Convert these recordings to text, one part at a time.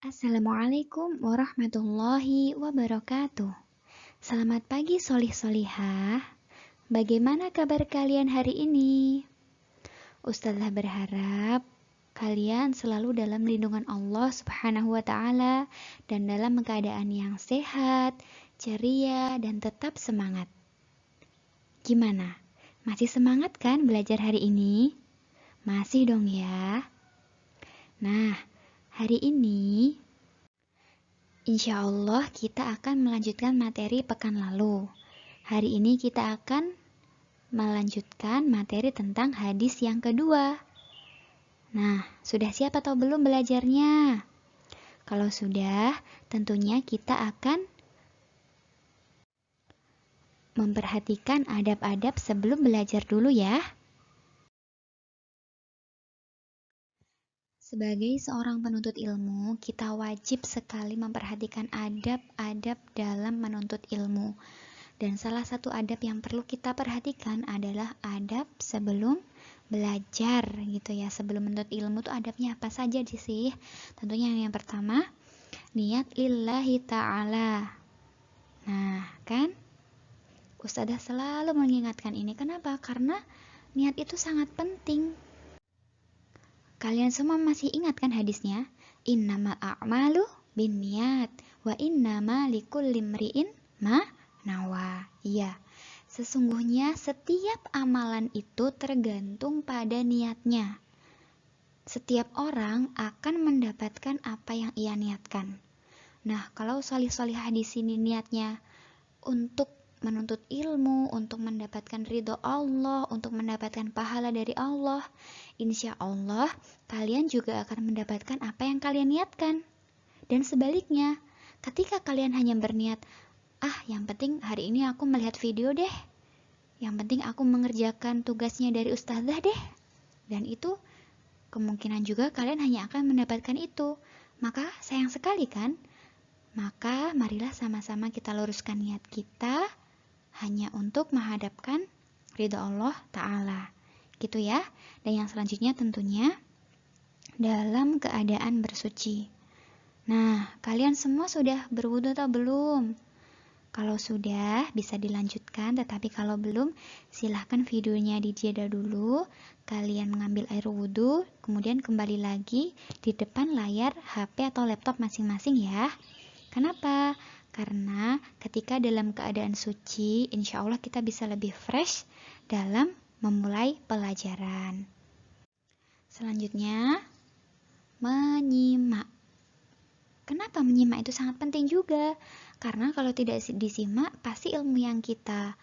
Assalamualaikum warahmatullahi wabarakatuh. Selamat pagi solih-solihah. Bagaimana kabar kalian hari ini? Ustazah berharap kalian selalu dalam lindungan Allah Subhanahu wa Ta'ala dan dalam keadaan yang sehat, ceria, dan tetap semangat. Gimana? Masih semangat kan belajar hari ini? Masih dong ya. Nah, hari ini insya Allah kita akan melanjutkan materi pekan lalu. Hari ini kita akan melanjutkan materi tentang hadis yang kedua. Nah, sudah siap atau belum belajarnya? Kalau sudah, tentunya kita akan memperhatikan adab-adab sebelum belajar dulu ya. Sebagai seorang penuntut ilmu, kita wajib sekali memperhatikan adab-adab dalam menuntut ilmu. Dan salah satu adab yang perlu kita perhatikan adalah adab sebelum belajar gitu ya. Sebelum menuntut ilmu tuh adabnya apa saja sih? Tentunya yang pertama, niat lillahi ta'ala. Nah, kan? Ustazah selalu mengingatkan ini. Kenapa? Karena niat itu sangat penting. Kalian semua masih ingat kan hadisnya? Innamal a'malu binniyat wa innama likulli imri'in ma nawa. Iya, sesungguhnya setiap amalan itu tergantung pada niatnya. Setiap orang akan mendapatkan apa yang ia niatkan. Nah, kalau solih-solihah di sini niatnya untuk menuntut ilmu, untuk mendapatkan ridho Allah, untuk mendapatkan pahala dari Allah, insya Allah kalian juga akan mendapatkan apa yang kalian niatkan. Dan sebaliknya, ketika kalian hanya berniat, yang penting hari ini aku melihat video deh, yang penting aku mengerjakan tugasnya dari ustazah deh, dan itu kemungkinan juga kalian hanya akan mendapatkan itu. Maka sayang sekali kan? Maka marilah sama-sama kita luruskan niat kita hanya untuk menghadapkan ridha Allah Ta'ala. Gitu ya. Dan yang selanjutnya tentunya dalam keadaan bersuci. Nah, kalian semua sudah berwudu atau belum? Kalau sudah, bisa dilanjutkan. Tetapi kalau belum, silahkan videonya dijeda dulu. Kalian mengambil air wudu, kemudian kembali lagi di depan layar HP atau laptop masing-masing ya. Kenapa? Karena ketika dalam keadaan suci, insya Allah kita bisa lebih fresh dalam memulai pelajaran. Selanjutnya, menyimak. Kenapa menyimak itu sangat penting juga? Karena kalau tidak disimak, pasti ilmu yang kita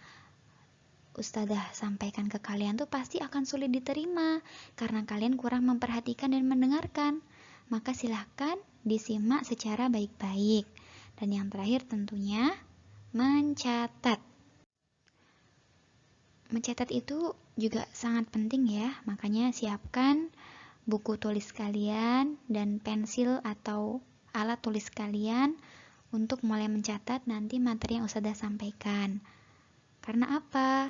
ustazah sampaikan ke kalian tuh pasti akan sulit diterima. Karena kalian kurang memperhatikan dan mendengarkan. Maka silahkan disimak secara baik-baik. Dan yang terakhir tentunya mencatat. Mencatat itu juga sangat penting ya, makanya siapkan buku tulis kalian dan pensil atau alat tulis kalian untuk mulai mencatat nanti materi yang ustazah sampaikan. Karena apa?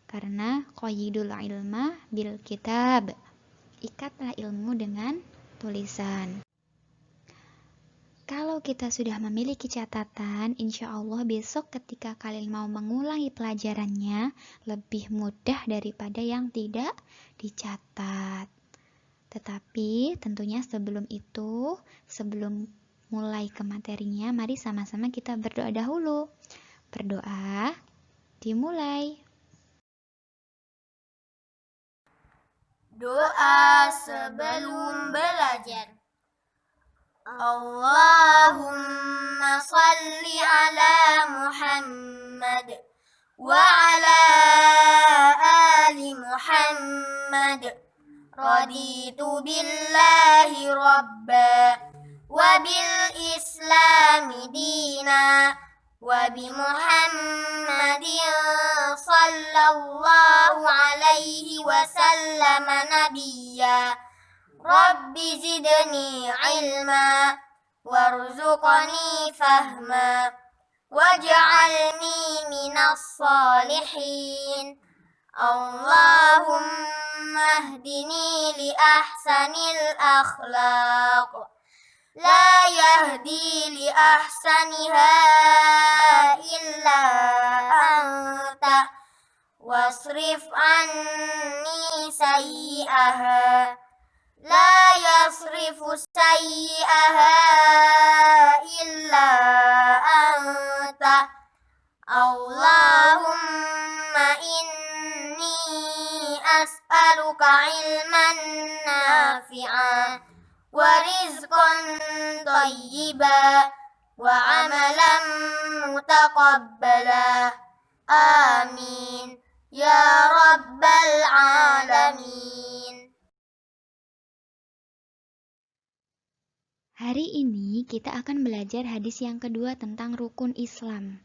Karena qayyidul ilma bil kitab. Ikatlah ilmu dengan tulisan. Kalau kita sudah memiliki catatan, insya Allah besok ketika kalian mau mengulangi pelajarannya lebih mudah daripada yang tidak dicatat. Tetapi tentunya sebelum itu, sebelum mulai ke materinya, mari sama-sama kita berdoa dahulu. Berdoa, dimulai. Doa sebelum belajar. Allahumma salli ala Muhammad wa ala ali Muhammad. Raditu billahi rabba wa bil islami dina wa bi Muhammadin sallallahu alaihi wasallam nabiyya. Rabbi zidni ilma warzuqni fahma waj'alni minas salihin. Allahumma hdini li ahsanil akhlaq لا يهدي لأحسنها إلا أنت واصرف عني سيئها لا يصرف سيئها إلا أنت اللهم إني أسألك علما نافعا ورزقا طيبا وعملا متقبلا آمين يا رب العالمين. Hari ini kita akan belajar hadis yang kedua tentang rukun Islam.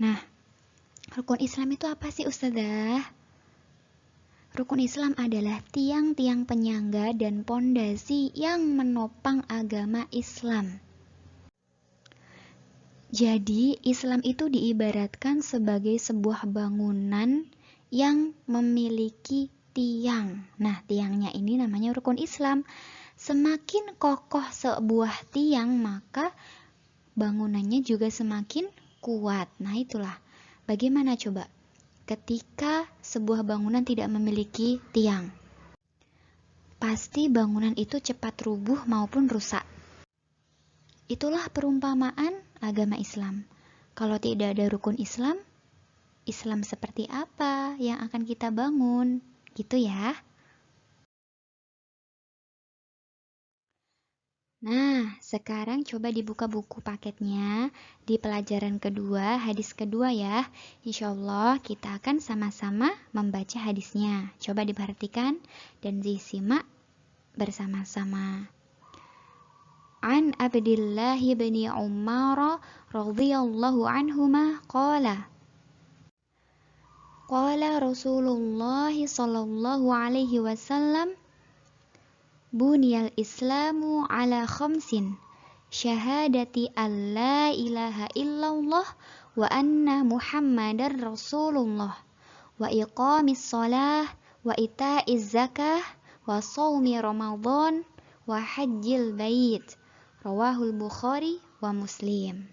Nah, rukun Islam itu apa sih Ustazah? Rukun Islam adalah tiang-tiang penyangga dan pondasi yang menopang agama Islam. Jadi, Islam itu diibaratkan sebagai sebuah bangunan yang memiliki tiang. Nah, tiangnya ini namanya rukun Islam. Semakin kokoh sebuah tiang, maka bangunannya juga semakin kuat. Nah, itulah. Bagaimana coba ketika sebuah bangunan tidak memiliki tiang? Pasti bangunan itu cepat rubuh maupun rusak. Itulah perumpamaan agama Islam. Kalau tidak ada rukun Islam, Islam seperti apa yang akan kita bangun? Gitu ya. Nah, sekarang coba dibuka buku paketnya di pelajaran kedua, hadis kedua ya. Insya Allah kita akan sama-sama membaca hadisnya. Coba diperhatikan dan disimak bersama-sama. An Abdillah bin Umar radhiyallahu anhuma qala Rasulullah sallallahu alaihi wasallam Buniyal Islamu ala khamsin syahadati an la ilaha illallah wa anna Muhammadar Rasulullah wa iqamis shalah wa ita'iz zakah wa shaumi Ramadan wa hajjil bait rawahul Bukhari wa Muslim.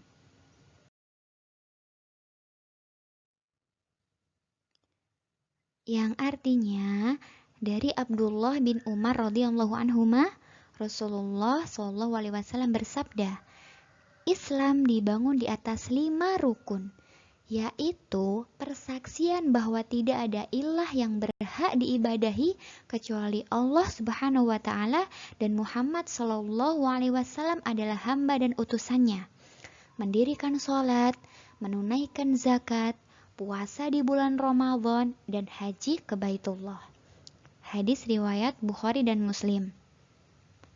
Yang artinya dari Abdullah bin Umar radhiyallahu anhuma, Rasulullah shallallahu alaihi wasallam bersabda, Islam dibangun di atas 5 rukun, yaitu persaksian bahwa tidak ada ilah yang berhak diibadahi kecuali Allah Subhanahu wa taala dan Muhammad shallallahu alaihi wasallam adalah hamba dan utusannya. Mendirikan sholat, menunaikan zakat, puasa di bulan Ramadan dan haji ke Baitullah. Hadis riwayat Bukhari dan Muslim.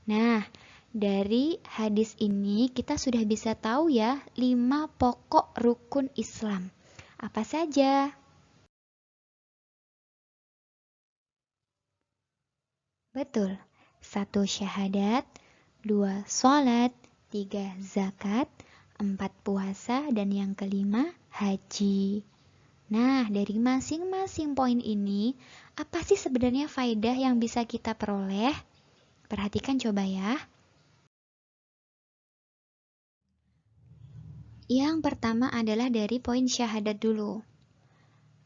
Nah, dari hadis ini kita sudah bisa tahu ya 5 pokok rukun Islam. Apa saja? Betul. 1 syahadat, 2 sholat, 3 zakat, 4 puasa, dan yang kelima haji. Nah, dari masing-masing poin ini, apa sih sebenarnya faedah yang bisa kita peroleh? Perhatikan coba ya. Yang pertama adalah dari poin syahadat dulu.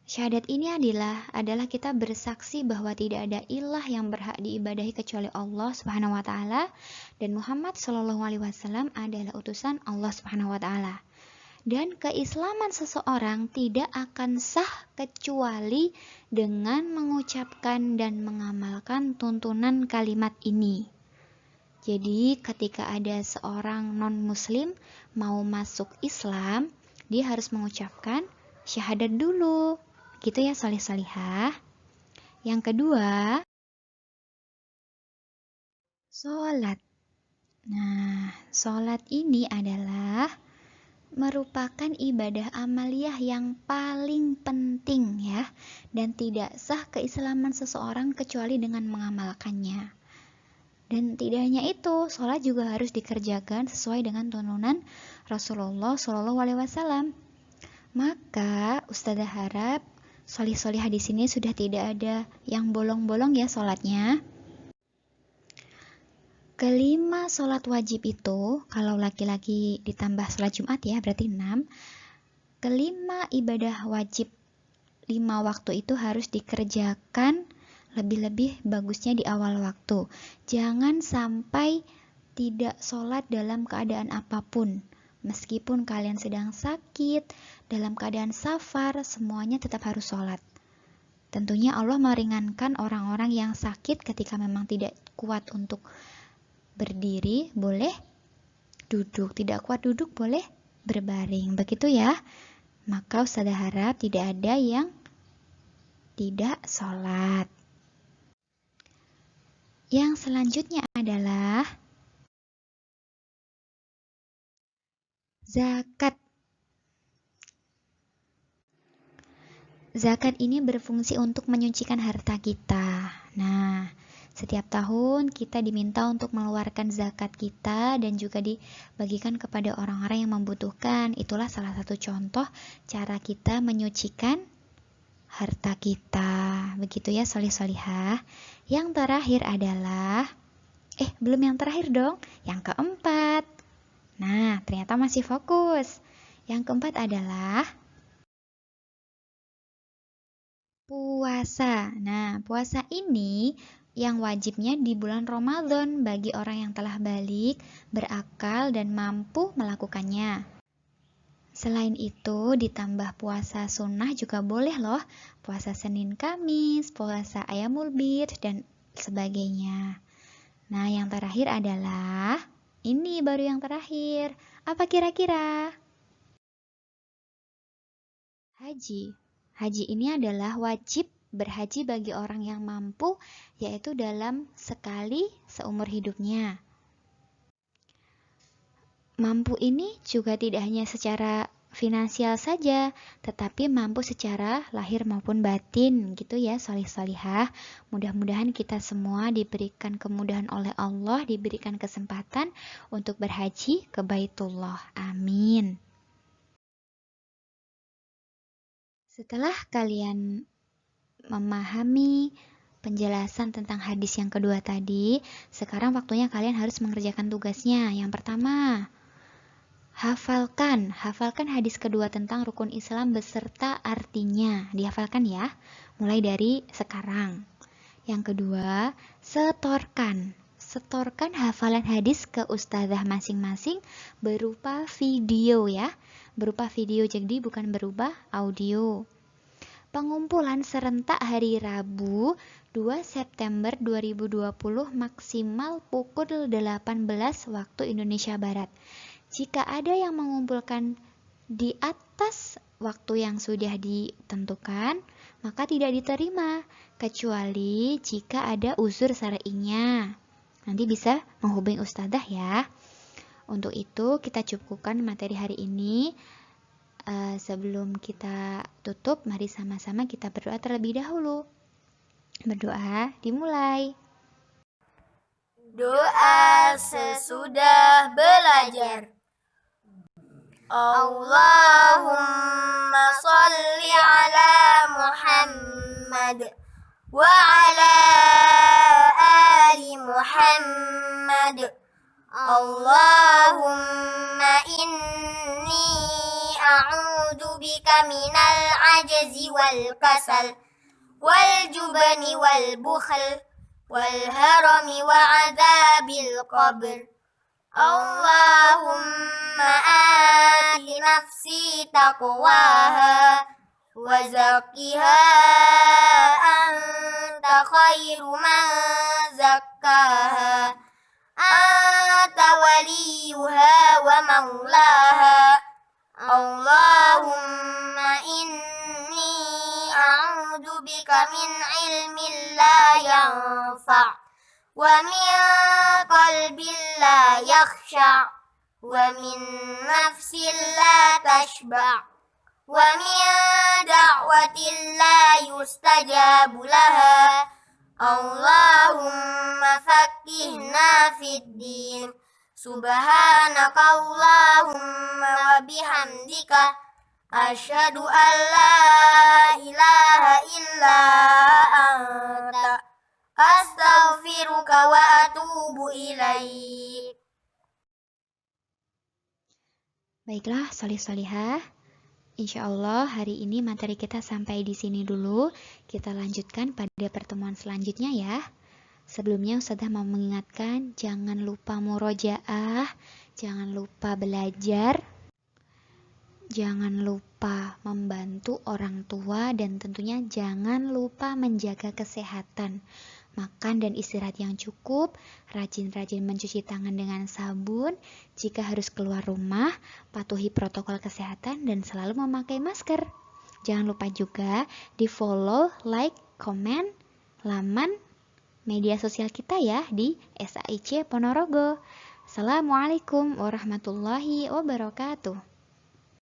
Syahadat ini adalah kita bersaksi bahwa tidak ada ilah yang berhak diibadahi kecuali Allah Subhanahu wa taala dan Muhammad sallallahu alaihi wasallam adalah utusan Allah Subhanahu wa taala. Dan keislaman seseorang tidak akan sah kecuali dengan mengucapkan dan mengamalkan tuntunan kalimat ini. Jadi ketika ada seorang non-muslim mau masuk Islam, dia harus mengucapkan syahadat dulu. Gitu ya soleh-solihah. Yang kedua, sholat. Nah, sholat ini adalah merupakan ibadah amaliyah yang paling penting ya, dan tidak sah keislaman seseorang kecuali dengan mengamalkannya. Dan tidak hanya itu, sholat juga harus dikerjakan sesuai dengan tuntunan Rasulullah SAW. Maka Ustazah harap solih-solihah di sini sudah tidak ada yang bolong-bolong ya sholatnya. Kelima sholat wajib itu, kalau laki-laki ditambah sholat Jumat ya, berarti 6. Kelima ibadah wajib 5 waktu itu harus dikerjakan lebih-lebih bagusnya di awal waktu. Jangan sampai tidak sholat dalam keadaan apapun. Meskipun kalian sedang sakit, dalam keadaan safar, semuanya tetap harus sholat. Tentunya Allah meringankan orang-orang yang sakit ketika memang tidak kuat untuk berdiri, boleh duduk. Tidak kuat duduk, boleh berbaring. Begitu ya. Maka Ustazah harap tidak ada yang tidak sholat. Yang selanjutnya adalah zakat. Zakat ini berfungsi untuk menyucikan harta kita. Nah, setiap tahun kita diminta untuk mengeluarkan zakat kita dan juga dibagikan kepada orang-orang yang membutuhkan. Itulah salah satu contoh cara kita menyucikan harta kita. Begitu ya solih-solihah. Yang terakhir adalah belum yang terakhir dong. Yang keempat. Nah, ternyata masih fokus. Yang keempat adalah puasa. Nah, puasa ini yang wajibnya di bulan Ramadan bagi orang yang telah balik, berakal, dan mampu melakukannya. Selain itu, ditambah puasa sunnah juga boleh loh. Puasa Senin Kamis, puasa Ayamul Bid, dan sebagainya. Nah, yang terakhir adalah, ini baru yang terakhir. Apa kira-kira? Haji. Haji ini adalah wajib berhaji bagi orang yang mampu, yaitu dalam sekali seumur hidupnya. Mampu ini juga tidak hanya secara finansial saja, tetapi mampu secara lahir maupun batin, gitu ya solih-solihah. Mudah-mudahan kita semua diberikan kemudahan oleh Allah, diberikan kesempatan untuk berhaji ke Baitullah. Amin. Setelah kalian memahami penjelasan tentang hadis yang kedua tadi, sekarang waktunya kalian harus mengerjakan tugasnya. Yang pertama, hafalkan hadis kedua tentang rukun Islam beserta artinya. Dihafalkan ya, mulai dari sekarang. Yang kedua, setorkan hafalan hadis ke ustazah masing-masing berupa video ya. Berupa video, jadi bukan berupa audio. Pengumpulan serentak hari Rabu 2 September 2020 maksimal pukul 18 waktu Indonesia Barat. Jika ada yang mengumpulkan di atas waktu yang sudah ditentukan, maka tidak diterima, kecuali jika ada uzur syar'inya. Nanti bisa menghubungi ustazah ya. Untuk itu kita cukupkan materi hari ini. Sebelum kita tutup, mari sama-sama kita berdoa terlebih dahulu. Berdoa dimulai. Doa sesudah belajar. Allahumma salli ala Muhammad wa ala ali Muhammad. Allahumma inni a'udzu bika minal ajzi wal kasal wal jubni wal bukhl wal harami wa adzabil qabr. Allahumma ati nafsi taqwaha wa zakkiha anta khairu man zakkaha anta waliyuha wa maulaha. Allahumma inni a'udzu bika min ilmin la yanfa' wa min qalbin la yakhsha' wa min nafsin la tashba' wa min da'watin la yustajabu laha. Allahumma faqqihna fid din. Subhanaka Allahumma wa bihamdika asyhadu an la ilaha illa anta Astaghfiruka wa atubu ilaik. Baiklah, solih-solihah. Insya Allah hari ini materi kita sampai di sini dulu. Kita lanjutkan pada pertemuan selanjutnya ya. Sebelumnya Ustazah mau mengingatkan, jangan lupa murojaah, jangan lupa belajar, jangan lupa membantu orang tua, dan tentunya jangan lupa menjaga kesehatan. Makan dan istirahat yang cukup, rajin-rajin mencuci tangan dengan sabun, jika harus keluar rumah, patuhi protokol kesehatan dan selalu memakai masker. Jangan lupa juga di follow, like, komen, laman media sosial kita ya di SAIC Ponorogo. Assalamualaikum warahmatullahi wabarakatuh.